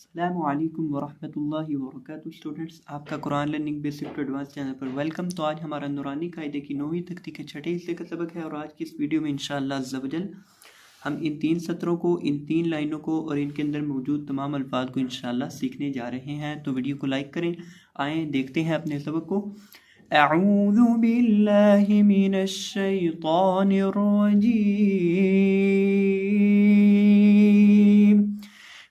अस्सलामुअलैकुम वरहमतुल्लाहि वबरकातुहू। स्टूडेंट्स, आपका Quran learning basic to advance channel पर वेलकम। तो आज हमारा नूरानी कायदे की 9वीं तख्ती के छठे हिस्से का सबक है और आज की इस वीडियो में इंशाअल्लाह अज़्ज़ा वजल हम इन 3 सत्रों को, इन 3 लाइनों को और इनके अंदर मौजूद तमाम अल्फाज को इंशाअल्लाह सीखने जा रहे हैं। तो वीडियो को लाइक करें। आए देखते हैं अपने सबक को। अऊज़ु बिल्लाहि मिनश शैतानिर रजीम।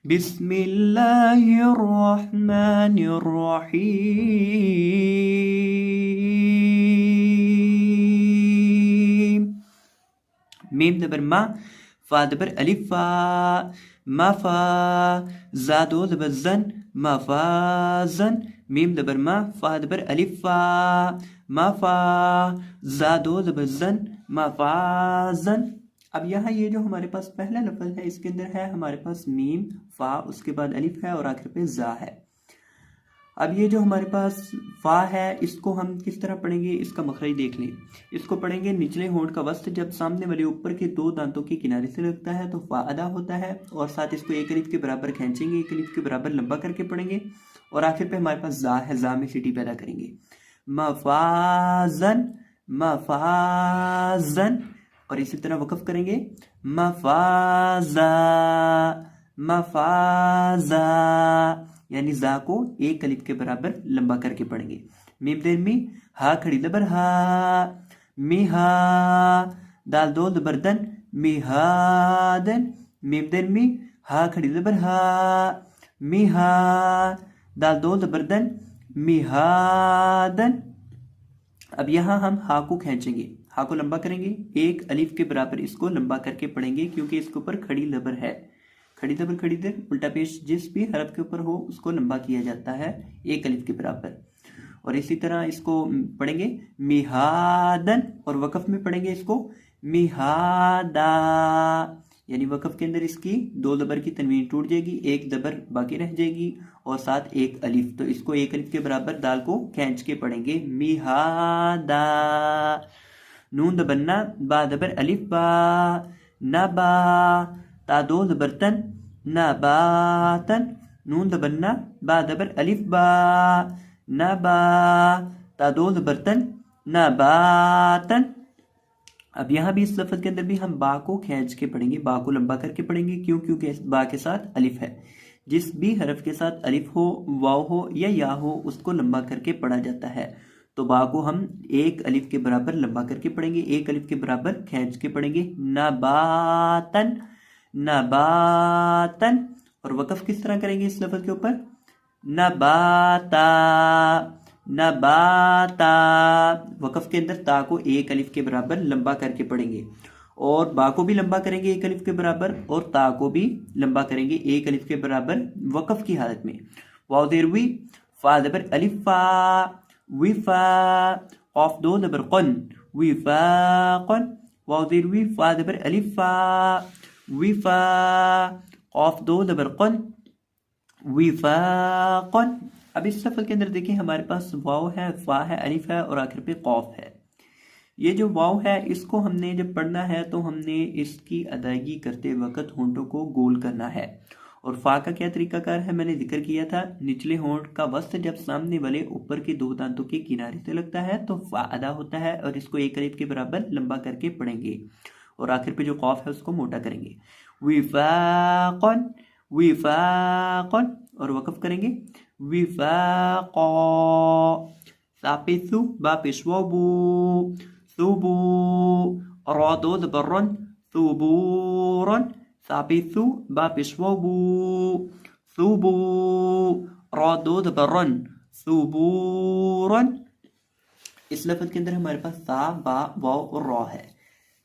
बिस्मिल्लाहिर्रहमानिर्रहीम। मीम दबर मा, फा दबर अलिफ फा, मफा, जा दो दबर जन, मफाजन। मीम दबर मा, फा दबर अलिफ फा, मफा, जा दो दबर जन, मफाजन। अब यहाँ ये जो हमारे पास पहला लफ्ज़ है इसके अंदर है हमारे पास मीम, फा, उसके बाद अलिफ है और आखिर पे जा है। अब ये जो हमारे पास फा है इसको हम किस तरह पढ़ेंगे, इसका मखरज देख लें। इसको पढ़ेंगे निचले होंठ का वस्त जब सामने वाले ऊपर के 2 दांतों के किनारे से लगता है तो फा अदा होता है और साथ इसको एक अलिफ के बराबर खींचेंगे, एक अलिफ के बराबर लंबा करके पढ़ेंगे और आखिर पे हमारे पास जा है, जा में सीटी पैदा करेंगे। मफाजन, मफाजन। और इसी तरह वक़फ़ करेंगे मफाजा, मफाजा, यानी जा को एक अलिफ के बराबर लंबा करके पढ़ेंगे। मीम देर मी, हा खड़ी दबर हा, मिहा, दाल दो दबर दन, मिहादन। मीम देर मी, हा खड़ी दबर हा, मिहा, दाल दो दबर दन, मिहादन। अब यहाँ हम हा को खींचेंगे, हा को लंबा करेंगे, एक अलिफ के बराबर इसको लंबा करके पढ़ेंगे क्योंकि इसके ऊपर खड़ी लबर है। खड़ी दबर खड़ी दर उल्टा पेश जिस भी हरफ के ऊपर हो उसको लंबा किया जाता है एक अलिफ के बराबर। और इसी तरह इसको पढ़ेंगे मिहादन और वक़फ़ में पढ़ेंगे इसको मिहादा, यानी वक़फ़ के अंदर इसकी 2 दबर की तनवीन टूट जाएगी, एक दबर बाकी रह जाएगी और साथ एक अलिफ। तो इसको एक अलिफ के बराबर दाल को खींच के पढ़ेंगे मिहादा। नून दबन्ना, बा दबर अलिफ बा, नबा, ता दो दबर तन, नबातन। नून दबन्ना, बा दबर अलिफ बा, नबा, ता दो दबर तन, नबातन। अब यहाँ भी इस लफ्ज़ के अंदर भी हम बा को खींच के पढ़ेंगे, बा को लंबा करके पढ़ेंगे क्योंकि बा के साथ अलिफ है। जिस भी हरफ के साथ अलिफ हो, वाव हो या हो उसको लंबा करके पढ़ा जाता है। तो बा को हम एक अलिफ के बराबर लंबा करके पढ़ेंगे, एक अलिफ के बराबर खींच के पढ़ेंगे नबातन, नबातन। और वक़फ़ किस तरह करेंगे इस लफ्ज़ के ऊपर, नबाता, नबाता। वक़फ़ के अंदर ता को एक अलिफ के बराबर लंबा करके पढ़ेंगे और बा को भी लंबा करेंगे एक अलिफ के बराबर और ता को भी लंबा करेंगे एक अलिफ के बराबर वक़फ़ की हालत में। वाव देर वी, फा दबर अलिफ फा, विफा, क़ाफ दो दबर क़न, विफाक़न। वाव देर वी, फा दबर अलिफ फा, विफा, क़ाफ दो दबर क़न, विफाक़न। अब इस लफ्ज़ के अंदर देखिए हमारे पास वाव है, फा है, अलिफ है और आखिर पे क़ाफ है। ये जो वाव है इसको हमने जब पढ़ना है तो हमने इसकी अदायगी करते वक्त होंठों को गोल करना है। और फा का क्या तरीकाकार है मैंने जिक्र किया था, निचले होंठ का वस्त जब सामने वाले ऊपर के 2 दांतों के किनारे से लगता है तो फा अदा होता है और इसको एक अलिफ के बराबर लंबा करके पढ़ेंगे और आखिर पे जो क़ाफ है उसको मोटा करेंगे। विफाक़न, विफाक़न। और वक़फ़ करेंगे विफाक़ा, सापिसु, बा पेशवाबू, सुबू, रा दो दबरन, सुबूरन। सापिसु, बा पेशवाबू, सुबू, रा दो दबरन, सुबूरन। इस लफ्ज़ के अंदर हमारे पास सा, बा, वाव और रा है।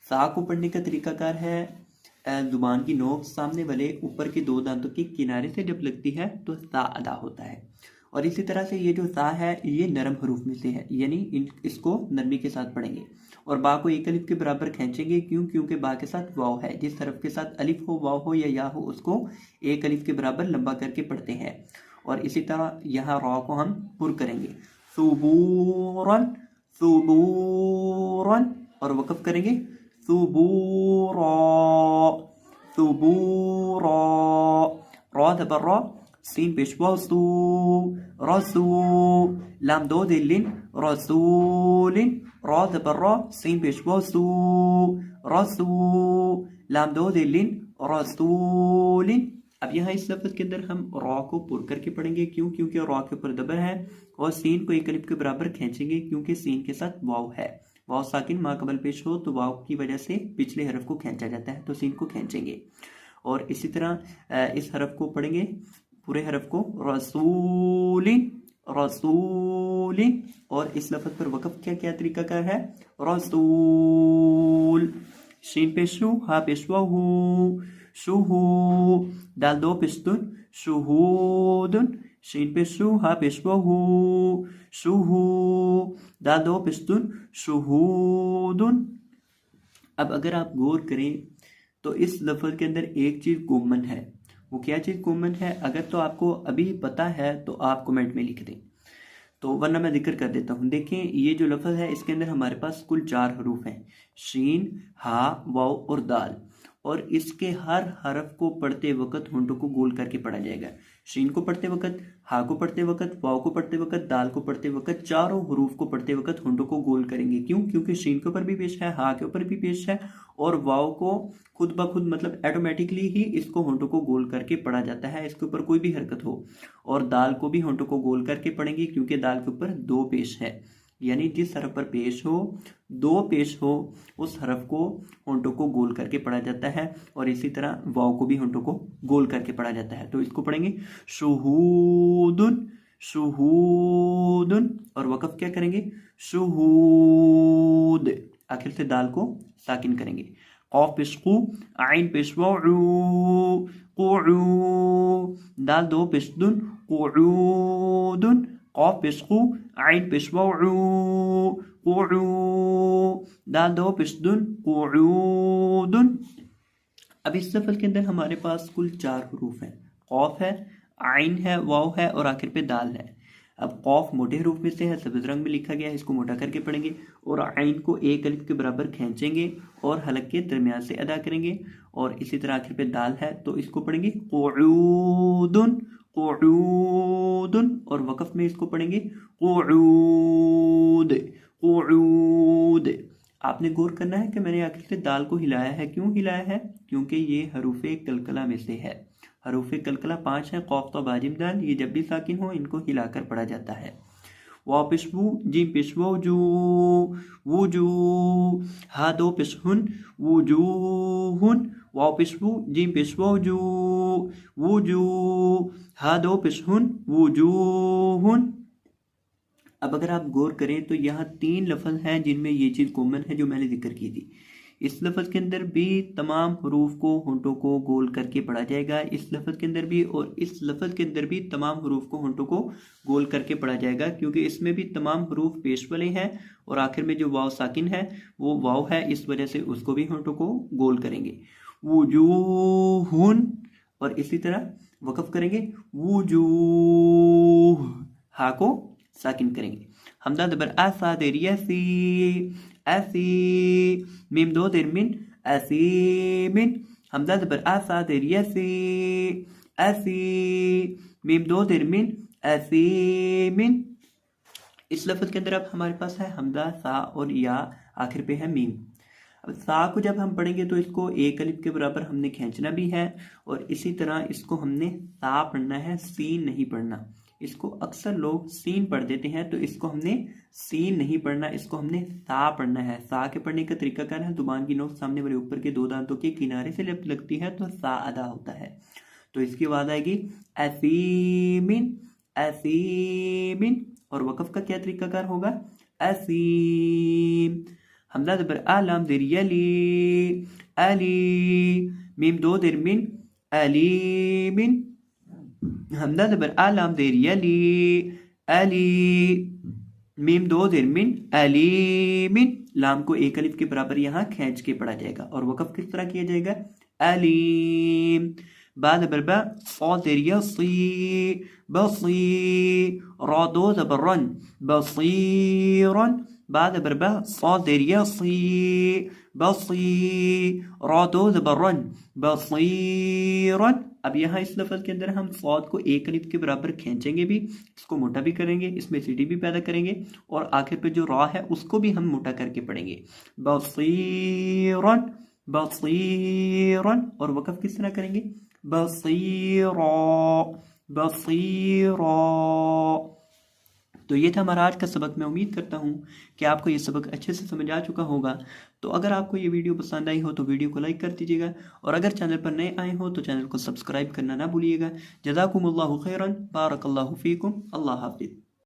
सा को पढ़ने का तरीकाकार है जुबान की नोक सामने वाले ऊपर के 2 दांतों के किनारे से जब लगती है तो सा अदा होता है। और इसी तरह से ये जो सा है ये नरम हरूफ में से है, यानी इसको नरमी के साथ पढ़ेंगे और बा को एक अलिफ के बराबर खींचेंगे क्योंकि बा के साथ वाव है। जिस हरफ के साथ अलिफ हो, वाव हो या हो उसको एक अलिफ के बराबर लंबा करके पढ़ते हैं। और इसी तरह यहाँ रा को हम पुर करेंगे सुबूरन, सुबूरन। और वक़फ़ करेंगे सुबूरा, सुबूरा, रा दबर रा, सीन पेश वाव सू रसू लाम दो दिलिन रसूलिन रा ज़बर रा सीन पेश वाव सू रसू लाम दो दिलिन रसूलिन। अब यहाँ इस लफ्ज के अंदर हम रॉ को पुर करके पढ़ेंगे, क्योंकि रॉ के ऊपर दबर है, और सीन को एक अलिफ के बराबर खींचेंगे क्योंकि सीन के साथ वाव है। वाव साकिन मा कबल पेश हो तो वाव की वजह से पिछले हरफ को खींचा जाता है, तो सीन को खींचेंगे। और इसी तरह इस हरफ को पढ़ेंगे, पूरे हरफ को, रसूलिन रसूलिन। और इस लफ्ज पर वक़फ़ क्या तरीकाकार है, रसूल शीन पेशु हा पेशवा शुहू दाल दो पिस्तुन शुहूदुन शीन पेशु हा पेशवा शुहू दाल दो पिस्तुन शुहूदुन। अब अगर आप गौर करें तो इस लफ्ज के अंदर एक चीज़ कॉमन है। वो क्या चीज़ कॉमन है? अगर तो आपको अभी पता है तो आप कमेंट में लिख दें, तो वरना मैं जिक्र कर देता हूँ। देखें, ये जो लफ्ज़ है इसके अंदर हमारे पास कुल 4 हरूफ हैं, शीन, हा, वाव और दाल। और इसके हर हरफ को पढ़ते वक्त होंठों को गोल करके पढ़ा जाएगा। शीन को पढ़ते वक्त, हा को पढ़ते वक्त, वाव को पढ़ते वक्त, दाल को पढ़ते वक्त, चारों हरूफ को पढ़ते वक्त होंठों को गोल करेंगे। क्यों? क्योंकि शीन के ऊपर भी पेश है, हा के ऊपर भी पेश है, और वाव को खुद ब खुद मतलब ऑटोमेटिकली ही इसको होंठों को गोल करके पढ़ा जाता है, इसके ऊपर कोई भी हरकत हो। और दाल को भी होंठों को गोल करके पढ़ेंगे क्योंकि दाल के ऊपर 2 पेश है, यानी जिस हरफ पर पेश हो, 2 पेश हो, उस हरफ को होंठों को गोल करके पढ़ा जाता है। और इसी तरह वाव को भी होंठों को गोल करके पढ़ा जाता है। तो इसको पढ़ेंगे शुहूदुन शुहूदुन, और वक़फ़ क्या करेंगे, शुहूद। आखिर से दाल को साकिन करेंगे। क़ाफ पेश क़ू, आइन पेश वाव क़ुऊ, दाल 2 पेश दुन क़ुऊदुन, क़ाफ पेश क़ू, आइन पेश वाव क़ुऊ, दाल 2 पेश दुन क़ुऊदुन। अब इस लफ्ज़ के अंदर हमारे पास कुल 4 हरूफ हैं, क़ाफ है, आइन है, वाव है और आखिर पे दाल है। अब क़ाफ मोटे हरूफ में से है, सब्ज़ रंग में लिखा गया है, इसको मोटा करके पढ़ेंगे। और आइन को एक अलिफ के बराबर खींचेंगे और हलक के दरमियान से अदा करेंगे। और इसी तरह आखिर पे दाल है तो इसको पढ़ेंगे क़ुऊदुन क़ुऊदुन, और वक़फ़ में इसको पढ़ेंगे क़ुऊद क़ुऊद। आपने गौर करना है कि मैंने आखिर से दाल को हिलाया है। क्यों हिलाया है? क्योंकि ये हरूफ़े कलकला में से है। हरूफ़े कलकला 5 हैं, क़ाफ तो बाजिम दाल, ये जब भी साकिन हो इनको हिलाकर पढ़ा जाता है। वाव पेश वू, जीम पेश वजू वजू, हा 2 पेश हुन वजूहुन, वाव पेश वू, जीम पेश वजू वजू, हा 2 पेश हुन वजूहुन। अब अगर आप गौर करें तो यहाँ 3 लफ्ज़ हैं जिनमें ये चीज़ कॉमन है जो मैंने जिक्र की थी। इस लफ्ज़ के अंदर भी तमाम हरूफ को होंठों को गोल करके पढ़ा जाएगा, इस लफ्ज़ के अंदर भी, और इस लफ्ज़ के अंदर भी तमाम हरूफ को होंठों को गोल करके पढ़ा जाएगा क्योंकि इसमें भी तमाम हरूफ पेश वाले हैं। और आखिर में जो वाव साकिन है वो वाव है, इस वजह से उसको भी होंठों को गोल करेंगे। वजूहुन, और इसी तरह वक़फ़ करेंगे वजूह, हा को साकिन करेंगे। हमदा दबर आसा देरिया सी ऐसी, मीम 2 देर मिन ऐसीमिन, हमदा दबर आसा देरिया सी ऐसी, मीम 2 देर मिन ऐसीमिन। इस लफ्ज़ के अंदर अब हमारे पास है हमदा, सा और या, आखिर पे है मीम। अब सा को जब हम पढ़ेंगे तो इसको एक अलिफ के बराबर हमने खींचना भी है, और इसी तरह इसको हमने सा पढ़ना है, सीन नहीं पढ़ना। इसको अक्सर लोग सीन पढ़ देते हैं, तो इसको हमने सीन नहीं पढ़ना, इसको हमने सा पढ़ना है। सा के पढ़ने का तरीका क्या है? जुबान की नोक सामने वाले ऊपर के 2 दांतों के किनारे से जब लगती है तो सा अदा होता है, तो इसकी आवाज़ आएगी ऐसीमिन ऐसीमिन। और वक़फ़ का क्या तरीकाकार होगा? ऐसीम। हमदा ज़बर आलाम देर यली अली, मीम 2 देर मिन अलीमिन, हमदा ज़बर आलाम देर यली अली, मीम 2 देर मिन अलीमिन। लाम को एक अलिफ के बराबर यहाँ खींच के पढ़ा जाएगा। और वक़फ़ किस तरह किया जाएगा? अलीम। बाद बरबा सा देर यसी बसी, रा 2 ज़बर रन बसीरन, बाद बरबा सा देर यसी बसीरा दो ज़बर बसीरन। अब यहाँ इस लफ्ज़ के अंदर हम सौद को एक अलिफ के बराबर खींचेंगे भी, इसको मोटा भी करेंगे, इसमें सीटी भी पैदा करेंगे और आखिर पे जो रा है उसको भी हम मोटा करके पढ़ेंगे। बसीरन बसीरन। और वक़फ़ किस तरह करेंगे? बसीरा बसीरा। तो ये था हमारा आज का सबक। मैं उम्मीद करता हूँ कि आपको ये सबक अच्छे से समझ आ चुका होगा। तो अगर आपको ये वीडियो पसंद आई हो तो वीडियो को लाइक कर दीजिएगा और अगर चैनल पर नए आए हो तो चैनल को सब्सक्राइब करना ना भूलिएगा। जज़ाकुमुल्लाहु खैरन, बारकल्लाहु फीकुम, अल्लाह हाफिज़।